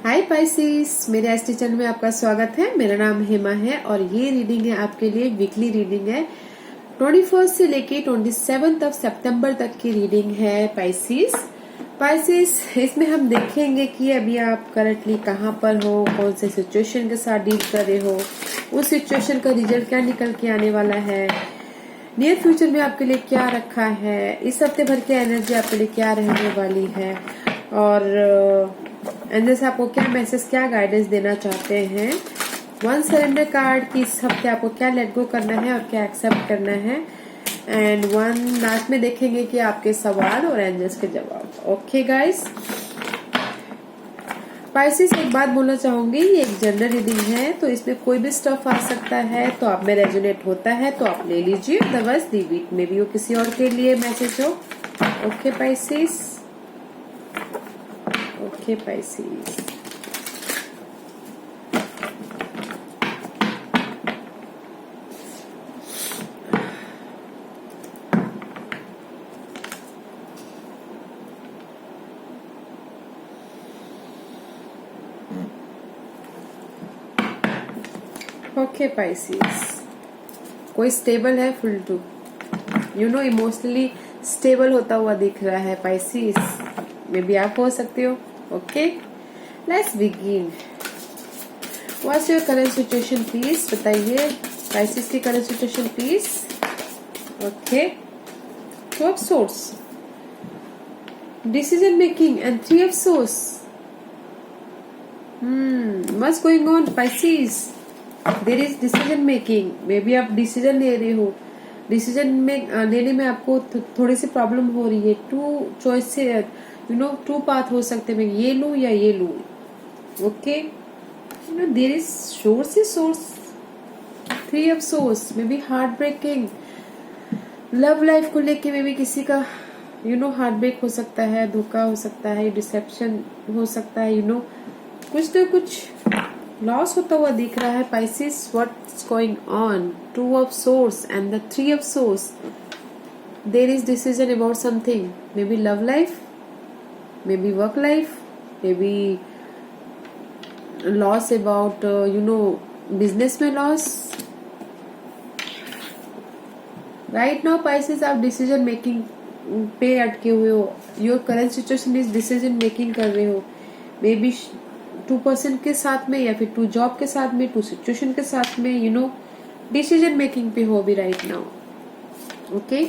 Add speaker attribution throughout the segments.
Speaker 1: हाय Pisces, मेरे ST channel में आपका स्वागत है। मेरा नाम हेमा है और ये रीडिंग है आपके लिए वीकली रीडिंग है। 21 से लेके 27 तक सितंबर तक की रीडिंग है पाइसिस। इसमें हम देखेंगे कि अभी आप करंटली कहाँ पर हो, कौन से सिचुएशन के साथ डील कर रहे हो, उस सिचुएशन का रिजल्ट क्या निकल के आने वाला है, नियर फ्यूचर में आपके लिए क्या रखा है, इस हफ्ते भर की एनर्जी आपके लिए क्या रहने वाली है और एंजल्स आपको क्या मैसेज, क्या गाइडेंस देना चाहते हैं। वन सरेंडर कार्ड की इस हफ्ते आपको क्या लेट गो करना है और क्या एक्सेप्ट करना है। एंड वन लास्ट में देखेंगे कि आपके सवाल और एंजल्स के जवाब। ओके गाइस, पाइसिस एक बात बोलना चाहूंगी, ये एक जनरल रीडिंग है तो इसमें कोई भी स्टफ आ सकता है, तो आप में रेजोनेट होता है तो आप ले लीजिए, otherwise leave it, may be वो किसी और के लिए मैसेज हो। Okay Pisces, okay Pisces. Okay Pisces, कोई स्टेबल है, फुल टू इमोशनली स्टेबल होता हुआ दिख रहा है पाइसिस, मे बी आप हो सकते हो। Okay, let's begin. What's your current situation please, बताइए पाइसिस की current situation please. Okay, two of swords, decision making and three of swords. What's going on Pisces? There is decision making, maybe आप decision ले रहे हो, decision में लेने में आपको थोड़ी सी प्रॉब्लम हो रही है। टू चॉइस से टू पाथ हो सकते हैं, मैं ये लूं या ये लूं। Okay, there is swords, three of swords, maybe heart breaking, love life को लेके मे बी किसी का हार्ट ब्रेक हो सकता है, धोखा हो सकता है, डिसेप्शन हो सकता है, कुछ ना कुछ लॉस होता हुआ दिख रहा है Pisces. What's going on? Two of swords and the three of swords. There is decision about something, maybe love life, maybe work life, maybe loss about business में loss. Right now Pisces आप decision making पे अटके हुए हो। Your current situation is decision making कर रहे हो, may be to person के साथ में या फिर टू जॉब के साथ में, टू सिचुएशन के साथ में डिसीजन मेकिंग पे हो भी right now. Okay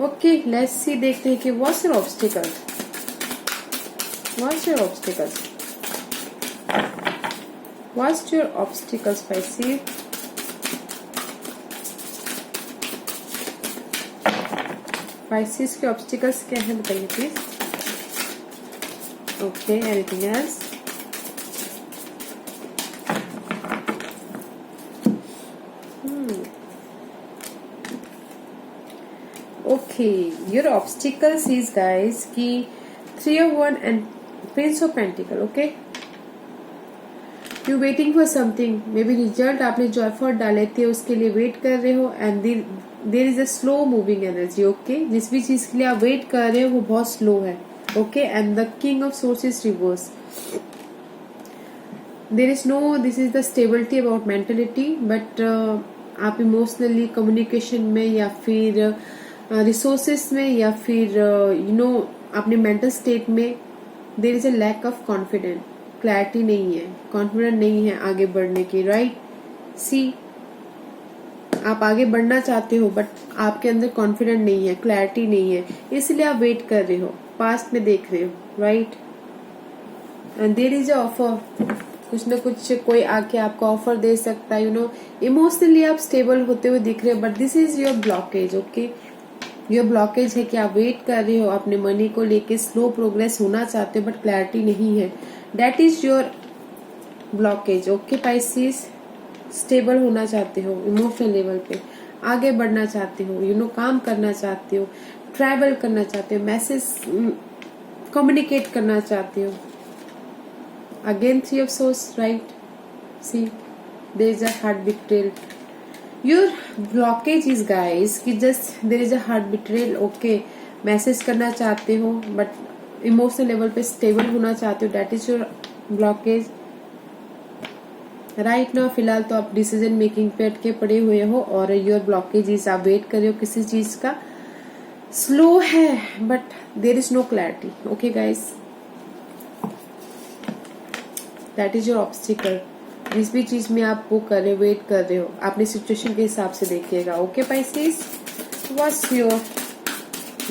Speaker 1: okay, let's see, देखते हैं कि what's your obstacles, what's your obstacles, what's your obstacles Pisces. Pisces के ऑब्स्टिकल्स क्या है बताइए please. Okay, anything else? Okay, your obstacles is guys कि 3 of 1 and Prince of Pentacle. Okay, you waiting for something, maybe result आपने जो effort डाले थे उसके लिए वेट कर रहे हो and there is a slow moving energy. Okay, जिस भी चीज के लिए आप वेट कर रहे हो वो बहुत स्लो है। Okay, and the king of swords is reverse. There is no, this is the stability about mentality, but आप इमोशनली कम्युनिकेशन में या फिर रिसोर्सेस में या फिर अपने मेंटल स्टेट में there is a lack of confident, clarity नहीं है, कॉन्फिडेंट नहीं है आगे बढ़ने की। राइट, सी आप आगे बढ़ना चाहते हो बट आपके अंदर कॉन्फिडेंट नहीं है, क्लैरिटी नहीं है, इसलिए आप वेट कर रहे हो, पास्ट में देख रहे हो। Right, and there is a offer, कुछ ना कुछ कोई आके आपको ऑफर दे सकता है। इमोशनली आप स्टेबल होते हुए दिख रहे हो, but this is your blockage. Okay, your blockage है कि आप वेट कर रहे हो, अपने मनी को लेके स्लो प्रोग्रेस होना चाहते हो बट क्लैरिटी नहीं है। That is your blockage. Okay Pisces, stable होना चाहते हो, इमोशनल लेवल पे आगे बढ़ना चाहते हो, काम करना चाहते हो, ट्रैवल करना चाहते हो, मैसेज कम्युनिकेट करना चाहते हो। Again 3 of swords, right? See, there is a heart betrayal. Your blockage is guys कि just there is a heart betrayal. Okay, message करना चाहते हो बट इमोशनल लेवल पे स्टेबल होना चाहते हो, that is your blockage right now. फिलहाल तो आप डिसीजन मेकिंग पे अटके पड़े हुए हो और योर ब्लॉकेज इज आप वेट कर रहे हो किसी चीज का, स्लो है but there is no clarity. Okay guys, that is your obstacle. जिस भी चीज में आप वो कर रहे हो, वेट कर रहे हो, अपनी सिचुएशन के हिसाब से देखिएगा। Okay Pisces, what's your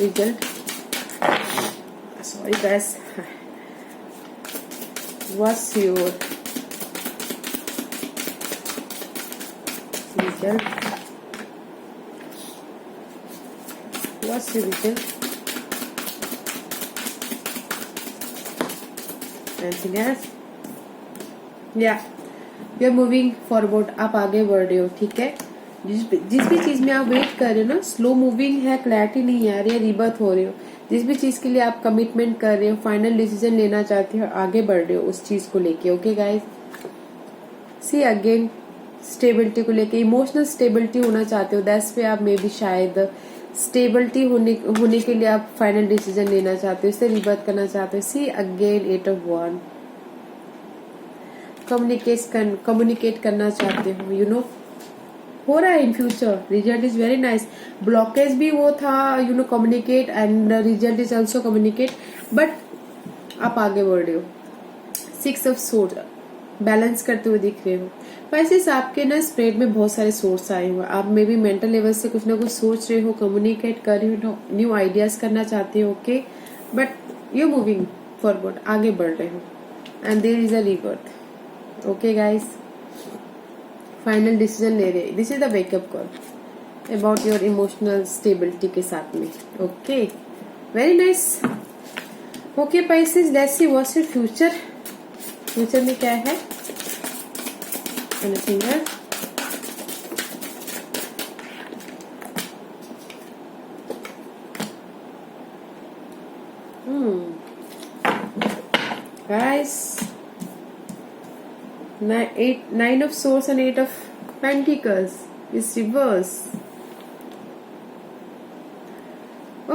Speaker 1: result? Sorry guys, what's your result? What's your result? Anything else? या यू आर मूविंग फॉरवर्ड, आप आगे बढ़ रहे हो। ठीक है, जिस भी चीज में आप वेट कर रहे हो ना, स्लो मूविंग है, क्लैरिटी नहीं आ रही है, रिबर्थ हो रहे हो। जिस भी चीज के लिए आप कमिटमेंट कर रहे हो, फाइनल डिसीजन लेना चाहते हो, आगे बढ़ रहे हो उस चीज को लेके। Okay guys, see again stability को लेके, इमोशनल स्टेबिलिटी होना चाहते हो, दैट्स पे आप मे बी शायद स्टेबिलिटी होने के लिए आप फाइनल डिसीजन लेना चाहते हो, इससे रिबर्थ करना चाहते हो। See again 8 of Wands, communicate करना चाहते हो, यू नो हो रहा है in future, result is very nice. Blockage भी वो था, you know communicate, and result is also communicate, but आप आगे बढ़ रहे हो। 6 of Swords, बैलेंस करते हुए दिख रहे हो। वैसे आपके ना स्प्रेड में बहुत सारे सोर्स आए हुए, आप मे बी मेंटल लेवल से कुछ ना कुछ सोच रहे हो, कम्युनिकेट कर रहे हो, न्यू आइडियाज करना चाहते हो। Okay, but you moving forward, आगे बढ़ रहे हो, and there is a rebirth. Okay guys, final decision ले रहे, this is the wake up call about your emotional stability के साथ में। Okay, very nice. Okay Pisces, let's see what's your future. Future में क्या है? Anything else? Guys, 9 of Swords and 8 of Pentacles is reverse.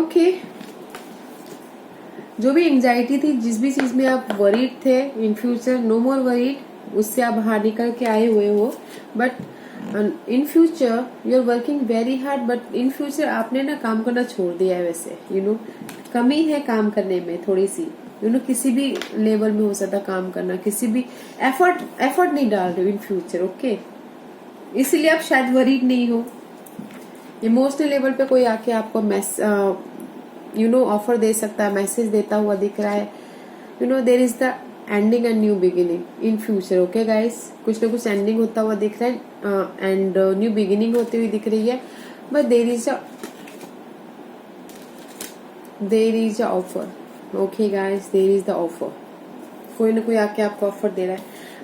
Speaker 1: Okay, जो भी anxiety थी, जिस भी चीज में आप वरीड थे, in future no more worried, उससे आप बाहर निकल के आए हुए हो। But in future you are working very hard, but in future आपने ना काम करना छोड़ दिया है। वैसे यू नो कमी है काम करने में थोड़ी सी, यू नो किसी भी लेवल में हो सकता काम करना, किसी भी एफर्ट नहीं डाल रहे हो इन फ्यूचर। ओके, इसलिए आप शायद वरीड नहीं हो। इमोशनल लेवल पे कोई आके आपको यू नो ऑफर दे सकता है, मैसेज देता हुआ दिख रहा है। You no there is the ending and new beginning in future. Okay guys, कुछ ना कुछ एंडिंग होता हुआ दिख रहा है एंड न्यू बिगिनिंग होती हुई दिख रही है, but there is a offer. Okay guys, there is the offer, कोई ना कोई आके आपको ऑफर दे रहा है,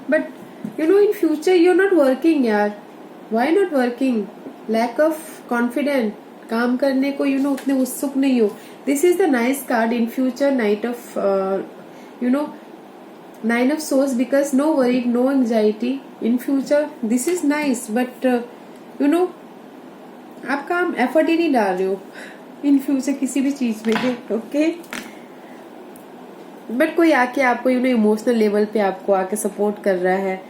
Speaker 1: but you know in future you are not working यार। Why not working? Lack of confident, काम करने को यू नो उतने उत्सुक नहीं हो। This is the nice card in future, knight of you know 9 of Swords, because no worry, no anxiety in future. This is nice, but you know आप काम effort ही नहीं डाल रहे हो इन फ्यूचर किसी भी चीज में। ओके, बट कोई आके आपको यू नो इमोशनल लेवल पे आपको आके सपोर्ट कर रहा है,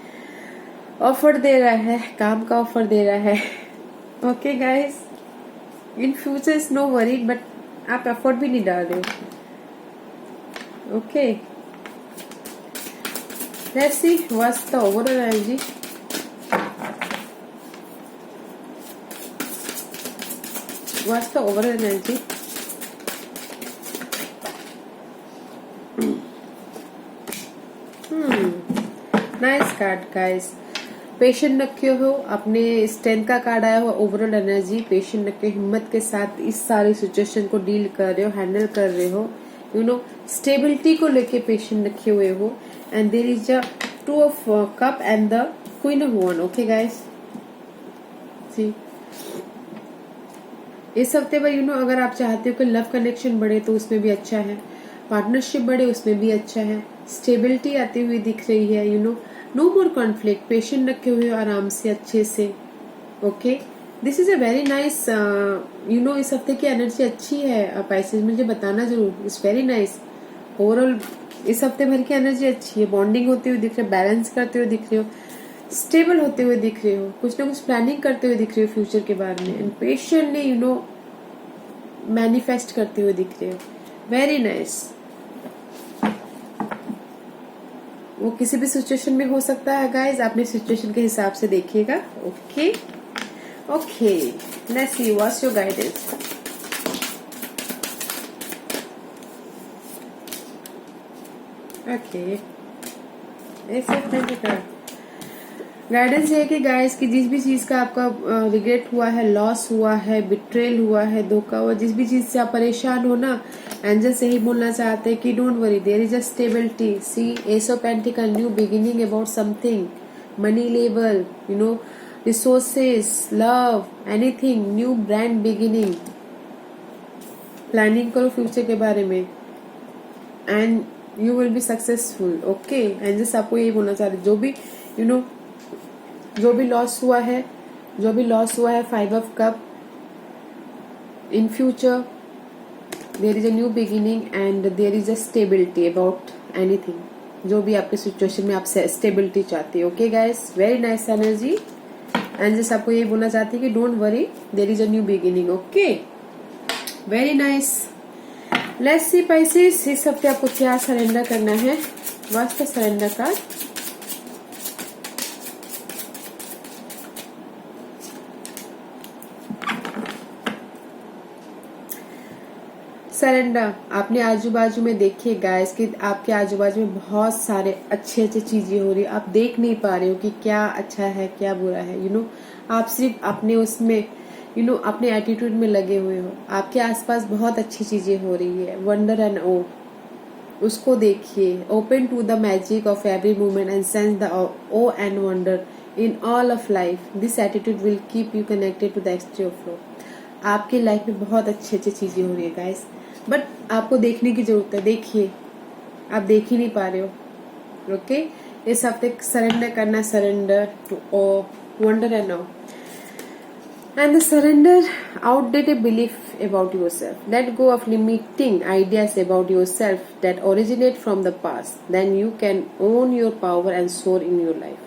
Speaker 1: ऑफर दे रहा है, काम का ऑफर दे रहा है। Okay guys, in future is no worry, but आप एफर्ट भी नहीं डाल रहे हो। Okay, let's see what's the overall energy. What's the overall energy? Nice card guys. Patient रखे हो, अपने स्ट्रेंथ का कार्ड आया हुआ, ओवरऑल एनर्जी। पेशेंट रखे, हिम्मत के साथ इस सारी सिचुएशन को डील कर रहे हो, हैंडल कर रहे हो, यू नो स्टेबिलिटी को लेके पेशेंट रखे हुए हो। And there is a 2 of Cup and the Queen of Wands. Okay guys, see इस हफ्ते पर यू नो अगर आप चाहते हो कि लव कनेक्शन बढ़े तो उसमें भी अच्छा है, पार्टनरशिप बढ़े उसमें भी अच्छा है, स्टेबिलिटी आती हुई दिख रही है। You know no more conflict, patient रखे हुए हो आराम से अच्छे से। Okay, this is a very nice, you know इस हफ्ते की एनर्जी अच्छी है। पाइसेस मुझे बताना जरूर, इट्स वेरी नाइस। ओवरऑल इस हफ्ते भर की एनर्जी अच्छी है, बॉन्डिंग होते हुए दिख रहे हो, बैलेंस करते हुए दिख रहे हो, स्टेबल होते हुए दिख रहे हो, कुछ ना कुछ प्लानिंग करते हुए दिख रहे हो फ्यूचर के बारे में, एंड पेशेंटली मैनिफेस्ट करते हुए दिख रहे हो। Very nice. वो किसी भी सिचुएशन में हो सकता है गाइज, अपने सिचुएशन के हिसाब से देखिएगा। Okay okay, let's see what's your guidance. Okay, ऐसे गाइडेंस ये है कि गाइस की जिस भी चीज का आपका रिग्रेट हुआ है, लॉस हुआ है, बिट्रेल हुआ है, धोखा हुआ, जिस भी चीज से आप परेशान हो ना, एंजल से ही बोलना चाहते हैं कि don't worry, there is a stability. सी एस of pentacle, new beginning about something, money level, resources, love, anything new, brand beginning. Planning करो फ्यूचर के बारे में and you will be successful. Okay, angels आपको यही बोलना चाह रहे, जो भी जो भी लॉस हुआ है, 5 of cup, in future there is a new beginning and there is a stability about anything. जो भी आपके सिचुएशन में आप स्टेबिलिटी चाहती है। Okay guys, very nice energy. Angels आपको यही बोलना चाहती है कि don't worry, there is a new beginning. Okay, very nice. Let's see Pisces, इस हफ्ते आपको क्या सरेंडर करना है। What's the surrender card. Surrender. आपने आजू बाजू में देखिए गाइस कि आपके आजू बाजू में बहुत सारे अच्छे चीजें हो रही है, आप देख नहीं पा रहे हो कि क्या अच्छा है क्या बुरा है। आप सिर्फ अपने उसमें अपने एटीट्यूड में लगे हुए हो। आपके आसपास बहुत अच्छी चीजें हो रही है, वंडर एंड ओ, उसको देखिए। Open to the magic of every moment and sense the awe and wonder in all of life. This attitude will keep you connected to the ecstasy of flow. आपकी life में बहुत अच्छी चीजें हो रही है गाइस, बट आपको देखने की जरूरत है। देखिए, आप देख ही नहीं पा रहे हो। ओके, इस हफ्ते सरेंडर करना, surrender to awe, wonder and awe, and the surrender outdated belief about yourself. Let go of limiting ideas about yourself that originate from the past. Then you can own your power and soar in your life.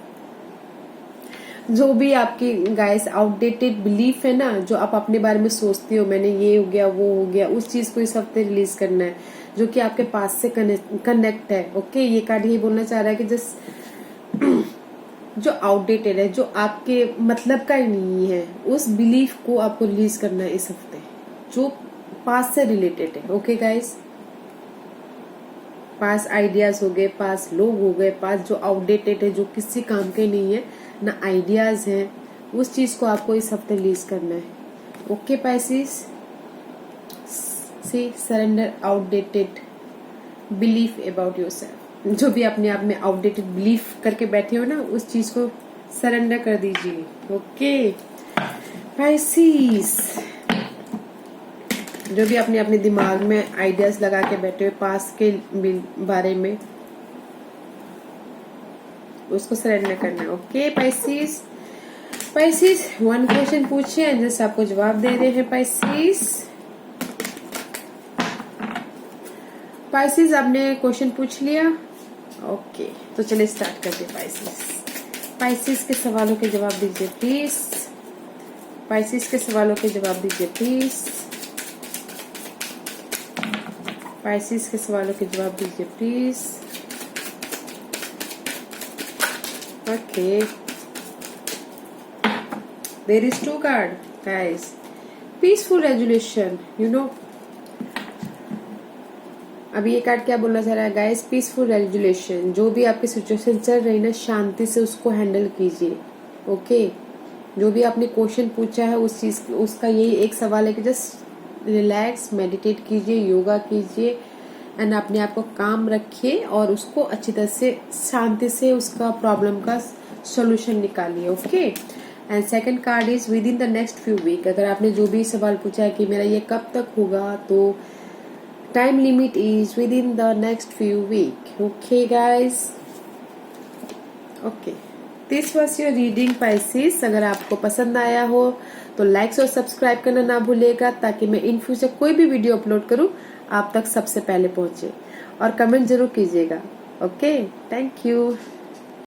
Speaker 1: जो भी आपकी guys outdated belief है ना, जो आप अपने बारे में सोचती हो, मैंने ये हो गया वो हो गया, उस चीज को इस हफ्ते रिलीज करना है, जो कि आपके पास से कनेक्ट है। ओके, ये कार्ड ये बोलना चाह रहा है कि जस्ट जो आउटडेटेड है, जो आपके मतलब का ही नहीं है, उस बिलीफ को आपको रिलीज करना है इस हफ्ते, जो पास से रिलेटेड है। ओके गाइस, पास आइडियाज हो गए, पास लोग हो गए, पास जो आउटडेटेड है, जो किसी काम के नहीं है ना, आइडियाज हैं, उस चीज को आपको इस हफ्ते रिलीज करना है। Okay Pisces, see surrender outdated belief about yourself. जो भी अपने आप में आउटडेटेड बिलीफ करके बैठे हो ना, उस चीज को सरेंडर कर दीजिए। ओके पाइसेस, जो भी अपने दिमाग में आइडियाज लगा के बैठे हो पास के बारे में, उसको सरेंडर करना है। Okay Pisces, Pisces one question पूछिए, एंजल्स आपको जवाब दे रहे हैं। पाइसेस आपने क्वेश्चन पूछ लिया। ओके, तो चलिए स्टार्ट करते हैं। पाइसेस के सवालों के जवाब दीजिए प्लीज। पाइसेस के सवालों के जवाब दीजिए प्लीज। पाइसेस के सवालों के जवाब दीजिए please. Okay, there is 2 card guys. Peaceful resolution, अभी ये कार्ड क्या बोलना चाह रहा है गाइस, पीसफुल रेजोल्यूशन। जो भी आपकी सिचुएशन चल रही ना, शांति से उसको हैंडल कीजिए। ओके, जो भी आपने क्वेश्चन पूछा है उस चीज, उसका यही एक सवाल है कि जस्ट रिलैक्स, मेडिटेट कीजिए, योगा कीजिए एंड अपने आप को काम रखिए और उसको अच्छी तरह से शांति से उसका प्रॉब्लम का सोल्यूशन निकालिए। Okay, and second card is within the next few week. अगर आपने जो भी सवाल पूछा है कि मेरा ये कब तक होगा, तो time limit is within the next few week. Okay guys, okay, this was your reading Pisces. अगर आपको पसंद आया हो तो लाइक्स और सब्सक्राइब करना ना भूलिएगा, ताकि मैं इन फ्यूचर कोई भी वीडियो अपलोड करूं आप तक सबसे पहले पहुंचे। और कमेंट जरूर कीजिएगा। Okay, thank you.